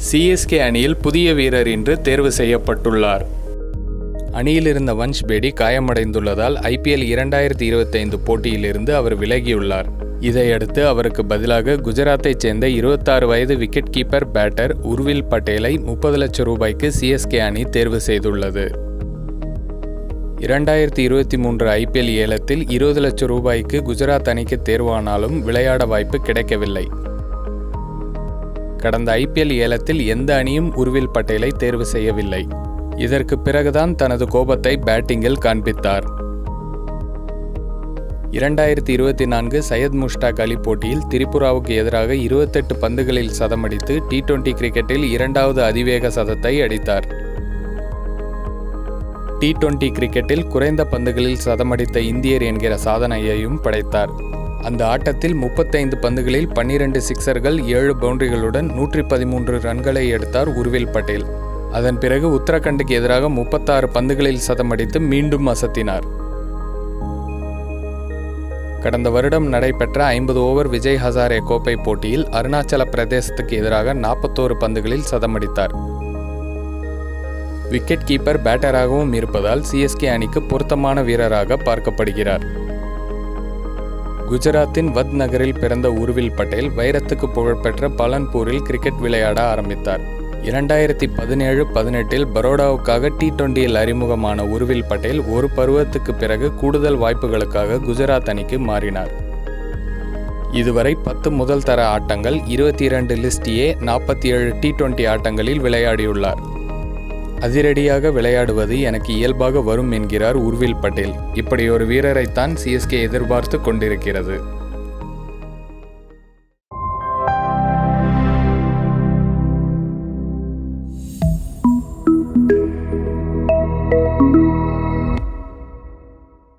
CSK அணியில் புதிய வீரர் என்று தேர்வு செய்யப்பட்டுள்ளார். அணியில் இருந்த வன்ஷ் பேடி காயமடைந்துள்ளதால் IPL 2025 போட்டியிலிருந்து அவர் விலகியுள்ளார். இதையடுத்து அவருக்கு பதிலாக குஜராத்தைச் சேர்ந்த 26 வயது விக்கெட் கீப்பர் பேட்டர் உர்வில் பட்டேலை 30 லட்சம் ரூபாய்க்கு சிஎஸ்கே அணி தேர்வு செய்துள்ளது. 2023 IPL ஏலத்தில் 20 லட்சம் ரூபாய்க்கு குஜராத் அணிக்கு தேர்வானாலும் விளையாட வாய்ப்பு கிடைக்கவில்லை. கடந்த IPL ஏலத்தில் எந்த அணியும் உர்வில் பட்டேலை தேர்வு செய்யவில்லை. இதற்கு பிறகுதான் தனது கோபத்தை பேட்டிங்கில் காண்பித்தார். 2024 சையத் முஷ்டாக் அலி போட்டியில் திரிபுராவுக்கு எதிராக 28 பந்துகளில் சதமடித்து T20 கிரிக்கெட்டில் 2வது அதிவேக சதத்தை அடித்தார். T20 கிரிக்கெட்டில் குறைந்த பந்துகளில் சதமடித்த இந்தியர் என்கிற சாதனையையும் படைத்தார். அந்த ஆட்டத்தில் 35 பந்துகளில் 12 சிக்சர்கள் 7 பவுண்டரிகளுடன் 113 ரன்களை எடுத்தார் உர்வில் பட்டேல். அதன் பிறகு உத்தரகண்டுக்கு எதிராக 36 பந்துகளில் சதமடித்து மீண்டும் அசத்தினார். கடந்த வருடம் நடைபெற்ற 50 ஓவர் விஜய் ஹசாரே கோப்பை போட்டியில் அருணாச்சல பிரதேசத்துக்கு எதிராக 41 பந்துகளில் சதமடித்தார். விக்கெட் கீப்பர் பேட்டராகவும் இருப்பதால் சிஎஸ்கே அணிக்கு பொருத்தமான வீரராக பார்க்கப்படுகிறார். குஜராத்தின் வத் நகரில் பிறந்த உர்வில் பட்டேல் வைரத்துக்கு புகழ்பெற்ற பலன்பூரில் கிரிக்கெட் விளையாட ஆரம்பித்தார். 2017-18 பரோடாவுக்காக T20யில் அறிமுகமான உர்வில் பட்டேல் ஒரு பருவத்துக்கு பிறகு கூடுதல் வாய்ப்புகளுக்காக குஜராத் அணிக்கு மாறினார். இதுவரை 10 முதல் தர ஆட்டங்கள், 22 லிஸ்ட் A, 47 T20 ஆட்டங்களில் விளையாடியுள்ளார். அதிரடியாக விளையாடுவது எனக்கு இயல்பாக வரும் என்கிறார் உர்வில் பட்டேல். இப்படி ஒரு வீரரைத்தான் சிஎஸ்கே எதிர்பார்த்து கொண்டிருக்கிறது.